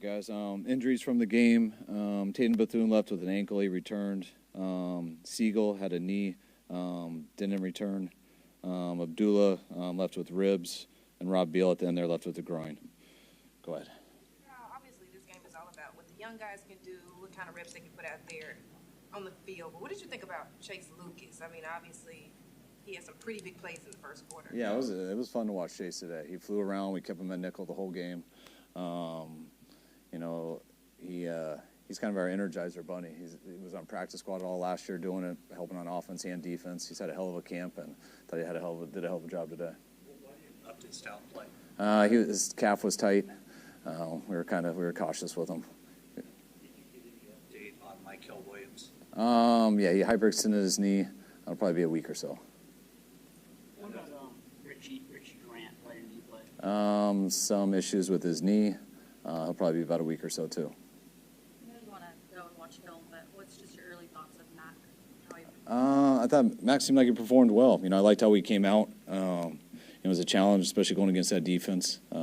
Guys, injuries from the game. Tatum Bethune left with an ankle. He returned. Siegel had a knee, didn't return. Abdullah left with ribs, and Rob Beal at the end there left with the groin. Go ahead. Obviously, this game is all about what the young guys can do, what kind of reps they can put out there on the field. But what did you think about Chase Lucas? I mean, obviously, he had some pretty big plays in the first quarter. Yeah, it was fun to watch Chase today. He flew around. We kept him at nickel the whole game. He's kind of our energizer bunny. He was on practice squad all last year doing it, helping on offense and defense. He's had a hell of a camp, and thought he did a hell of a job today. Up to his style of play. His calf was tight. We were cautious with him. Did you get any update on Michael Williams? Yeah, he hyperextended his knee. It'll probably be a week or so. What about Richie Grant? Why didn't he play? Some issues with his knee. He'll probably be about a week or so too. I know you want to go and watch film, but what's just your early thoughts of Mac? I thought Max seemed like he performed well. I liked how he came out. It was a challenge, especially going against that defense. He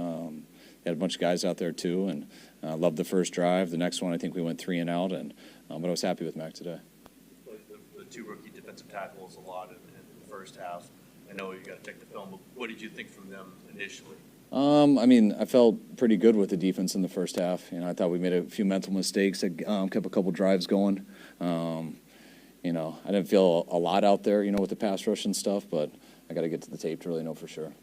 had a bunch of guys out there too, and loved the first drive. The next one, I think we went 3 and out, but I was happy with Mac today. The two rookie defensive tackles a lot in the first half. I know you got to check the film, but what did you think from them initially? I felt pretty good with the defense in the first half. I thought we made a few mental mistakes that kept a couple drives going. I didn't feel a lot out there, with the pass rush and stuff, but I got to get to the tape to really know for sure.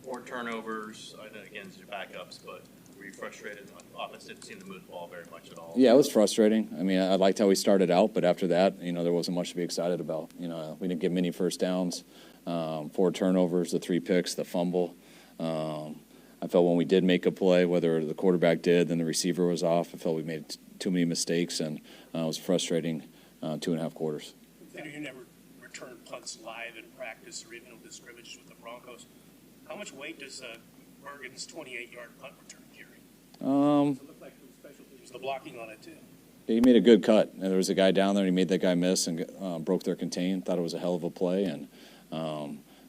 4 turnovers, I know again, your backups, but were you frustrated? Offense didn't seem to move the ball very much at all. Yeah, it was frustrating. I liked how we started out, but after that, there wasn't much to be excited about. We didn't get many first downs, 4 turnovers, the 3 picks, the fumble. I felt when we did make a play, whether the quarterback did, then the receiver was off. I felt we made too many mistakes, and it was frustrating 2.5 quarters. You never returned punts live in practice or even with the scrimmages with the Broncos. How much weight does Bergen's 28-yard punt return carry? It looked like the special teams, the blocking on it too. He made a good cut. And there was a guy down there, and he made that guy miss and broke their contain. Thought it was a hell of a play, and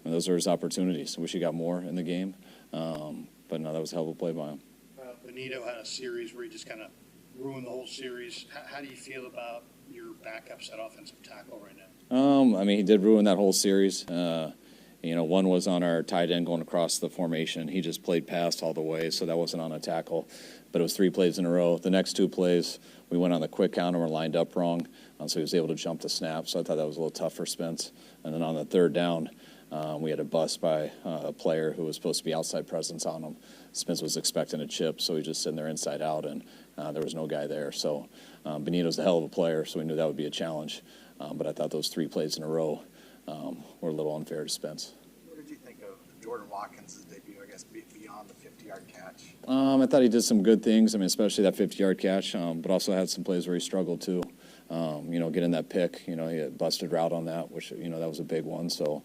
those are his opportunities. I wish he got more in the game. But no, that was a hell of a play by him. Benito had a series where he just kind of ruined the whole series. How do you feel about your backups at offensive tackle right now? He did ruin that whole series. One was on our tight end going across the formation. He just played past all the way, so that wasn't on a tackle. But it was 3 plays in a row. The next 2 plays, we went on the quick counter, were lined up wrong, so he was able to jump the snap. So I thought that was a little tough for Spence. And then on the 3rd down, we had a bust by a player who was supposed to be outside presence on him. Spence was expecting a chip, so he just sitting there inside out, and there was no guy there. So Benito's a hell of a player, so we knew that would be a challenge. But I thought those 3 plays in a row were a little unfair to Spence. What did you think of Jordan Watkins' debut, I guess, beyond the 50-yard catch? I thought he did some good things, especially that 50-yard catch, but also had some plays where he struggled too. Getting that pick, he had busted route on that, which, that was a big one. So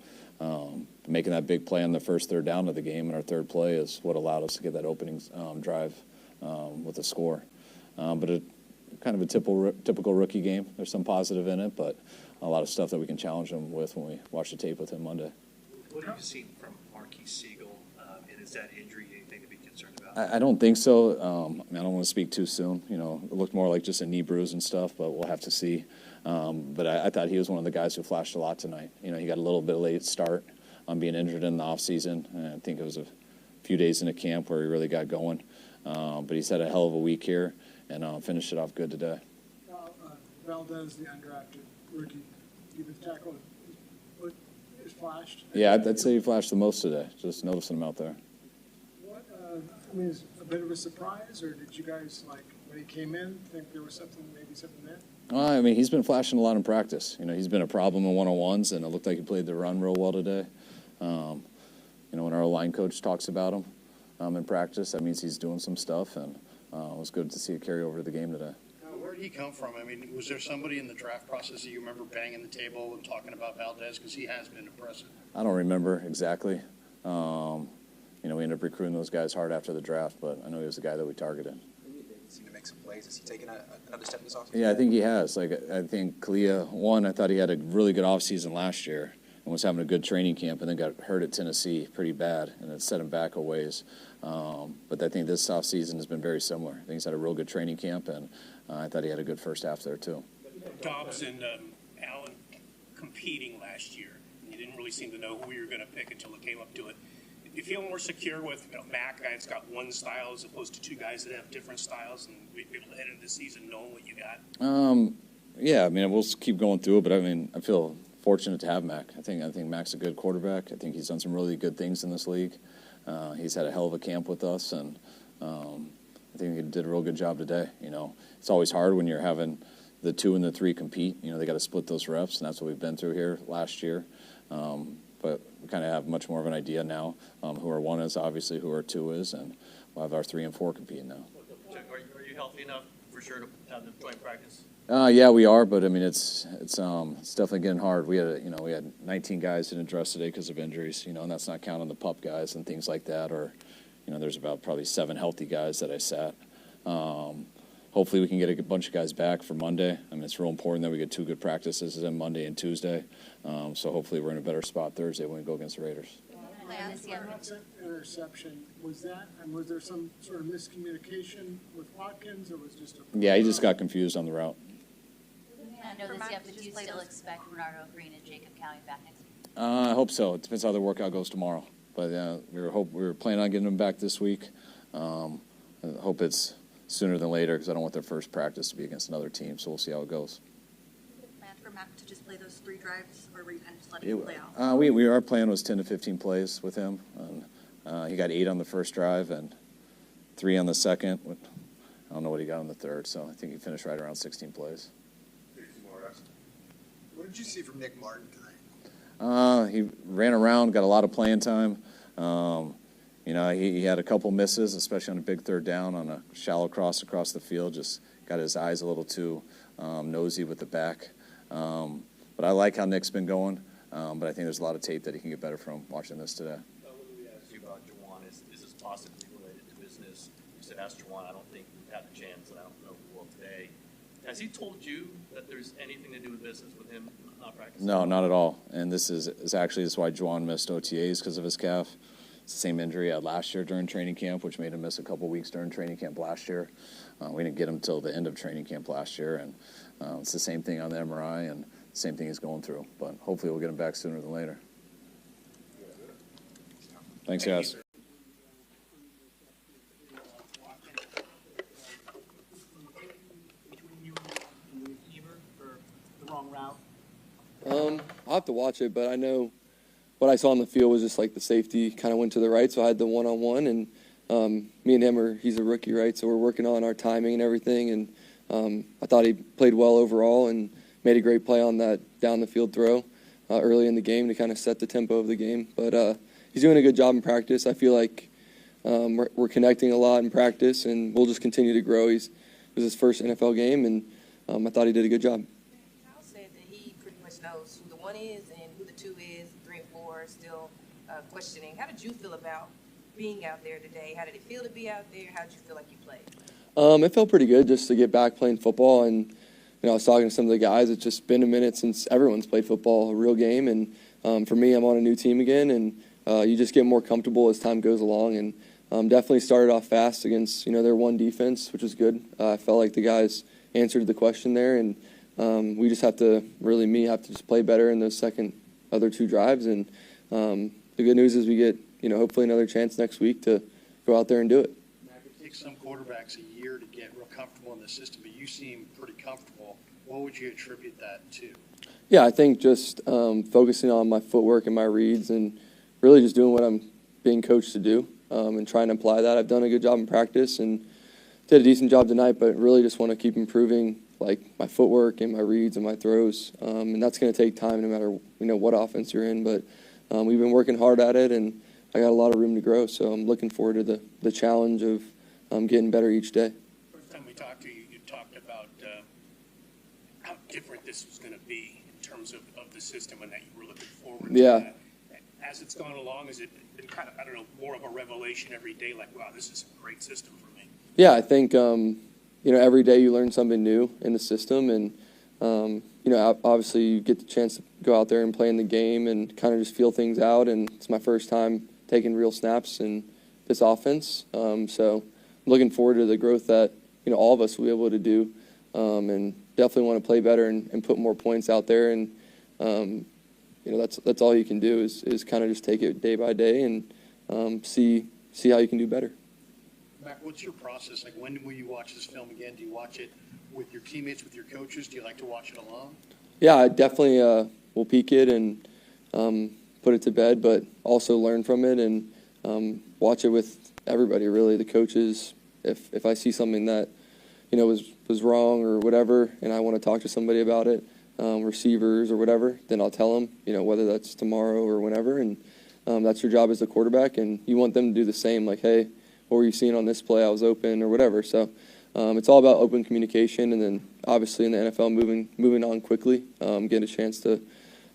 making that big play on the first 3rd down of the game, and our 3rd play is what allowed us to get that opening drive with a score. But kind of a typical rookie game. There's some positive in it, but a lot of stuff that we can challenge him with when we watch the tape with him Monday. What have you seen from Marquis Siegel? And is that injury anything to be concerned about? I don't think so. I don't want to speak too soon. It looked more like just a knee bruise and stuff, but we'll have to see. But I thought he was one of the guys who flashed a lot tonight. He got a little bit late start on being injured in the offseason. And I think it was a few days into camp where he really got going. But he's had a hell of a week here and finished it off good today. Valdez, the undrafted rookie, defensive tackle, is flashed. Yeah, I'd say he flashed the most today. Just noticing him out there. What, is a bit of a surprise, or did you guys, when he came in, think there was something there? He's been flashing a lot in practice. He's been a problem in one-on-ones, and it looked like he played the run real well today. When our line coach talks about him in practice, that means he's doing some stuff, and it was good to see it carry over to the game today. Where did he come from? Was there somebody in the draft process that you remember banging the table and talking about Valdez? Because he has been impressive. I don't remember exactly. We ended up recruiting those guys hard after the draft, but I know he was the guy that we targeted. He seemed to make some plays. Is he taking another step this offseason? Yeah, I think he has. I think Kalia, I thought he had a really good offseason last year. and was having a good training camp, and then got hurt at Tennessee pretty bad, and it set him back a ways. But I think this offseason has been very similar. I think he's had a real good training camp, and I thought he had a good first half there too. Dobbs and Allen competing last year. You didn't really seem to know who you were going to pick until it came up to it. Do you feel more secure with Mac, guy that's got one style as opposed to two guys that have different styles, and be able to head into the season knowing what you got? Yeah, I mean, we'll keep going through it, but I mean, I feel fortunate to have Mac. I think Mac's a good quarterback. I think he's done some really good things in this league. He's had a hell of a camp with us, and I think he did a real good job today. It's always hard when you're having the 2 and the 3 compete. They got to split those reps, and that's what we've been through here last year. But we kind of have much more of an idea now who our 1 is, obviously, who our 2 is, and we'll have our 3 and 4 competing now. Are you healthy enough for sure to have the joint practice? Yeah, we are, but I mean, it's definitely getting hard. We had 19 guys didn't dress today because of injuries, and that's not counting the pup guys and things like that. Or, there's about probably 7 healthy guys that I sat. Hopefully, we can get a bunch of guys back for Monday. I mean, it's real important that we get 2 good practices on Monday and Tuesday. So hopefully, we're in a better spot Thursday when we go against the Raiders. Interception, was there some sort of miscommunication with Watkins, or was it just a? Yeah, he just got confused on the route. I know this, but do you still expect Bernardo Green and Jacob County back next week? I hope so. It depends how their workout goes tomorrow. But we were planning on getting them back this week. I hope it's sooner than later because I don't want their first practice to be against another team. So we'll see how it goes. Plan for Mac to just play those 3 drives, or were you kind of just letting him play out? Our plan was 10 to 15 plays with him. And, he got 8 on the first drive and 3 on the second. I don't know what he got on the third, so I think he finished right around 16 plays. What did you see from Nick Martin tonight? He ran around, got a lot of playing time. He had a couple misses, especially on a big third down on a shallow cross across the field. Just got his eyes a little too nosy with the back. But I like how Nick's been going. But I think there's a lot of tape that he can get better from watching this today. When we asked you about Juwan, is this possibly related to business? You said, ask Juwan, I don't think we've had a chance, and I don't know who will today. Has he told you that there's anything to do with business with him not practicing? No, not at all. And this is why Juwan missed OTAs because of his calf. It's the same injury he had last year during training camp, which made him miss a couple weeks during training camp last year. We didn't get him till the end of training camp last year, and it's the same thing on the MRI and the same thing he's going through. But hopefully we'll get him back sooner than later. Thanks, guys. I'll have to watch it, but I know what I saw on the field was just like the safety kind of went to the right, so I had the one-on-one, and me and him he's a rookie, right, so we're working on our timing and everything, and I thought he played well overall and made a great play on that down-the-field throw early in the game to kind of set the tempo of the game. But he's doing a good job in practice. I feel like we're connecting a lot in practice, and we'll just continue to grow. It was his first NFL game, and I thought he did a good job. Kyle said that he pretty much knows who the 1 is and who the 2 is, 3 and 4 are still questioning. How did you feel about being out there today? How did it feel to be out there? How did you feel like you played? It felt pretty good just to get back playing football, and I was talking to some of the guys. It's just been a minute since everyone's played football, a real game, and for me, I'm on a new team again, and you just get more comfortable as time goes along, and definitely started off fast against their 1 defense, which was good. I felt like the guys answered the question there, and we just have to just play better in those other 2 drives, and the good news is we get hopefully another chance next week to go out there and do it. It takes some quarterbacks a year to get real comfortable in the system, but you seem pretty comfortable. What would you attribute that to? Yeah, I think just focusing on my footwork and my reads and really just doing what I'm being coached to do and trying to apply that. I've done a good job in practice and did a decent job tonight, but really just want to keep improving like my footwork and my reads and my throws. And that's going to take time no matter what offense you're in. But we've been working hard at it, and I got a lot of room to grow. So I'm looking forward to the challenge of getting better each day. First time we talked to you, you talked about how different this was going to be in terms of the system and that you were looking forward to that. As it's gone along, has it been kind of, more of a revelation every day, like, wow, this is a great system for me? Yeah, I think, every day you learn something new in the system, and obviously you get the chance to go out there and play in the game and kind of just feel things out. And it's my first time taking real snaps in this offense. So I'm looking forward to the growth that, all of us will be able to do. And definitely want to play better and put more points out there. And, that's all you can do is kind of just take it day by day and see how you can do better. Mac, what's your process? Like, when will you watch this film again? Do you watch it with your teammates, with your coaches? Do you like to watch it alone? Yeah, I definitely will peek it and put it to bed, but also learn from it and watch it with everybody, really, the coaches. If I see something that, was wrong or whatever, and I want to talk to somebody about it, receivers or whatever, then I'll tell them, whether that's tomorrow or whenever, and that's your job as a quarterback, and you want them to do the same, like, hey, what were you seeing on this play? I was open or whatever. So it's all about open communication, and then obviously in the NFL moving on quickly, get a chance to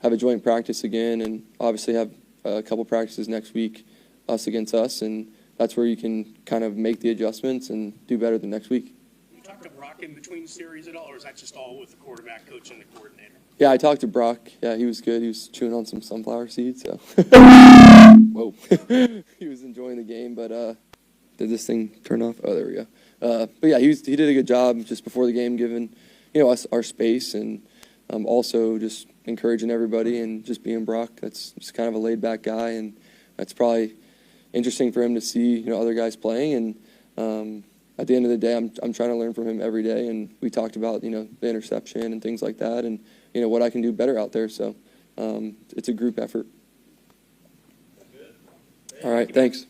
have a joint practice again, and obviously have a couple practices next week, us against us, and that's where you can kind of make the adjustments and do better the next week. You talk to Brock in between series at all, or is that just all with the quarterback coach and the coordinator? Yeah, I talked to Brock. Yeah, he was good. He was chewing on some sunflower seeds, so. Whoa. He was enjoying the game, but did this thing turn off? Oh, there we go. But yeah, he did a good job just before the game, giving us our space, and also just encouraging everybody and just being Brock. That's just kind of a laid back guy, and that's probably interesting for him to see other guys playing. And at the end of the day, I'm trying to learn from him every day. And we talked about the interception and things like that, and what I can do better out there. So it's a group effort. All right, thanks.